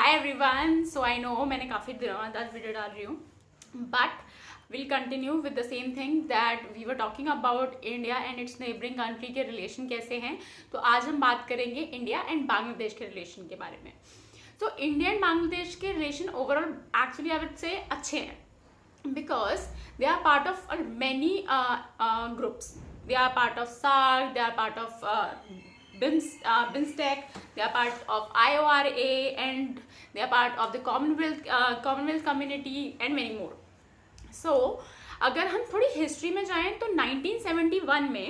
Hi everyone. So I know मैंने काफ़ी दिनों बाद वीडियो डाल रही हूँ, but will continue with the same thing that we were talking about India and its neighbouring country के रिलेशन कैसे हैं। तो आज हम बात करेंगे इंडिया एंड बांग्लादेश के रिलेशन के बारे में। तो इंडिया एंड बांग्लादेश के relation overall actually I would say अच्छे हैं because they are part of many groups. They are part of SAARC, they are part of BIMSTEC, they are part of IORA, and they are part of the Commonwealth community and many more. So, अगर हम थोड़ी history में जाएं तो 1971 में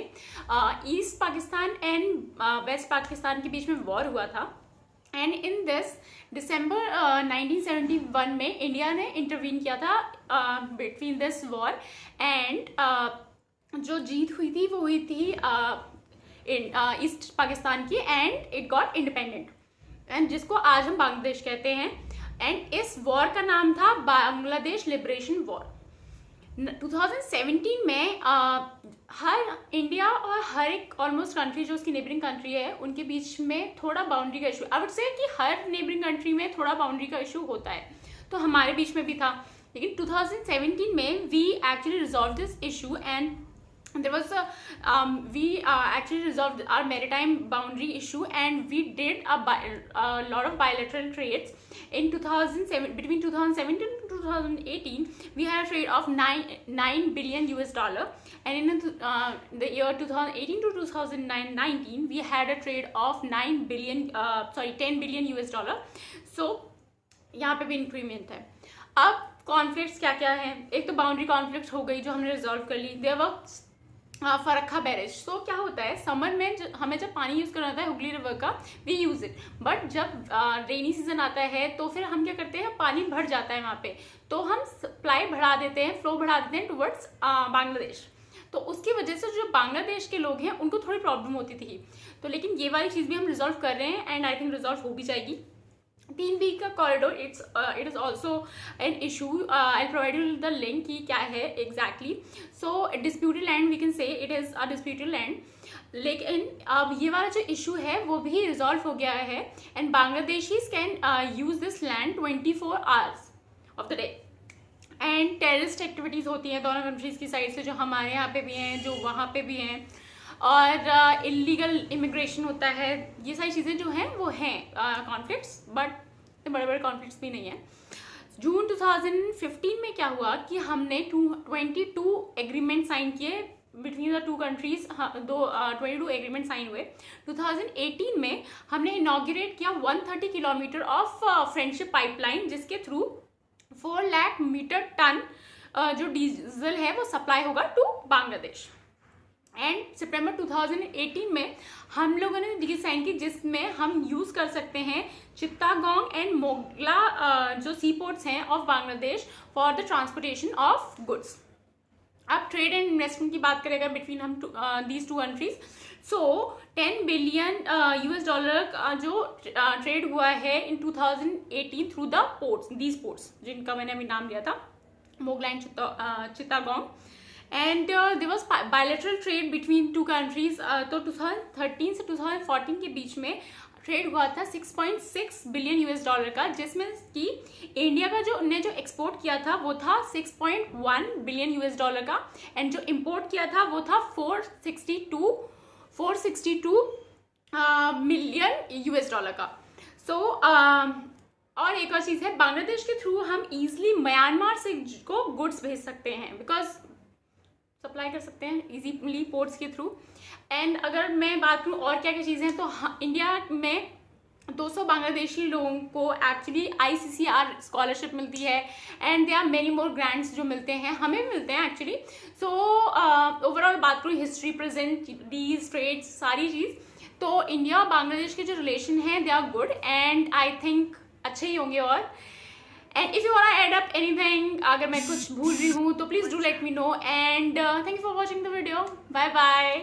East Pakistan and West Pakistan के बीच में वॉर हुआ था। एंड इन दिस दिसंबर 1971 में इंडिया ने इंटरवीन किया था बिटवीन दिस वॉर एंड जो जीत हुई थी वो हुई थी ईस्ट पाकिस्तान की and it got independent, and जिसको आज हम बांग्लादेश कहते हैं। एंड इस वॉर का नाम था बांग्लादेश लिबरेशन वॉर। 2017 में हर इंडिया और हर एक ऑलमोस्ट कंट्री जो उसकी नेबरिंग कंट्री है उनके बीच में थोड़ा बाउंड्री का इशू, आई वुड से कि हर नेबरिंग कंट्री में थोड़ा बाउंड्री का इशू होता है, तो हमारे बीच में भी था। लेकिन 2017 में we actually resolve this issue and there was we actually resolved our maritime boundary issue, and we did a lot of bilateral trades in 2007. Between 2017 to 2018 we had a trade of 9 billion US dollar, and in the year 2018 to 2019 we had a trade of 10 billion US dollar. So यहाँ पे भी increment है। अब conflicts क्या क्या है? एक तो बाउंड्री कॉन्फ्लिक्ट हो गई जो हमने रिजॉल्व कर ली। There were Farakka barrage. तो क्या होता है, समर में हमें जब पानी यूज़ करना होता है हुगली रिवर का, वी यूज़ इट, बट जब रेनी सीजन आता है तो फिर हम क्या करते हैं, पानी भर जाता है वहाँ पे, तो हम सप्लाई बढ़ा देते हैं, फ्लो बढ़ा देते हैं टुवर्ड्स बांग्लादेश। तो उसकी वजह से जो बांग्लादेश के लोग हैं उनको थोड़ी प्रॉब्लम होती थी। तो लेकिन ये वाली चीज़ भी हम रिजॉल्व कर रहे हैं एंड आई थिंक रिजॉल्व हो भी जाएगी। 3 वीक का corridor it is also an issue. I provide you the link कि क्या है exactly. So disputed land we can say it is a disputed land, लेकिन अब ये वाला जो इशू है वो भी रिजॉल्व हो गया है and Bangladeshis can use this land 24 hours of the day. And terrorist activities होती हैं दोनों कंट्रीज़ की साइड से, जो हमारे यहाँ पे भी हैं, जो वहाँ पे भी हैं, और इलीगल इमिग्रेशन होता है। ये सारी चीज़ें जो हैं वो हैं कॉन्फ्लिक्ट्स, बट बड़े बड़े कॉन्फ्लिक्ट्स भी नहीं हैं। जून 2015 में क्या हुआ कि हमने 22 एग्रीमेंट साइन किए between the two countries. 22 agreement sign हुए। 2018 में हमने इनॉग्रेट किया 130 किलोमीटर ऑफ फ्रेंडशिप पाइपलाइन, जिसके थ्रू 4 लाख मीटर टन जो डीजल है वो सप्लाई होगा टू बांग्लादेश। एंड सितंबर 2018 में हम लोगों ने डील साइन की जिसमें हम यूज़ कर सकते हैं चित्तागोंग एंड मोगला जो सी पोर्ट्स हैं of Bangladesh for the transportation of goods. अब ट्रेड एंड इन्वेस्टमेंट की बात करेगा बिटवीन हम these two countries. So 10 billion US dollar का जो ट्रेड हुआ है in 2018 through the ports, these ports जिनका मैंने अभी नाम लिया था, Mongla and Chittagong. And there was bilateral trade between two countries. तो 2013 से 2014 के बीच में ट्रेड हुआ था 6.6 बिलियन US डॉलर का, जिसमें कि इंडिया का जो ने जो एक्सपोर्ट किया था वो था 6.1 बिलियन US डॉलर का, एंड जो इम्पोर्ट किया था वो था 462 मिलियन US डॉलर का। सो और एक और चीज़ है, बांग्लादेश के थ्रू हम इजीली म्यांमार से को गुड्स भेज सकते हैं, बिकॉज सप्लाई कर सकते हैं इजीली पोर्ट्स के थ्रू। एंड अगर मैं बात करूँ और क्या क्या चीज़ें हैं, तो इंडिया में 200 बांग्लादेशी लोगों को एक्चुअली ICCR स्कॉलरशिप मिलती है, and they are many more grants जो मिलते हैं, हमें भी मिलते हैं एक्चुअली। सो ओवरऑल बात करूँ हिस्ट्री, प्रेजेंट, डीज, ट्रेड्स, सारी चीज़, तो इंडिया और बांग्लादेश के जो रिलेशन हैं they are good and I think अच्छे ही होंगे। और and if you want to add up anything, अगर मैं कुछ भूल रही हूँ तो please do let me know, and thank you for watching the video. Bye bye.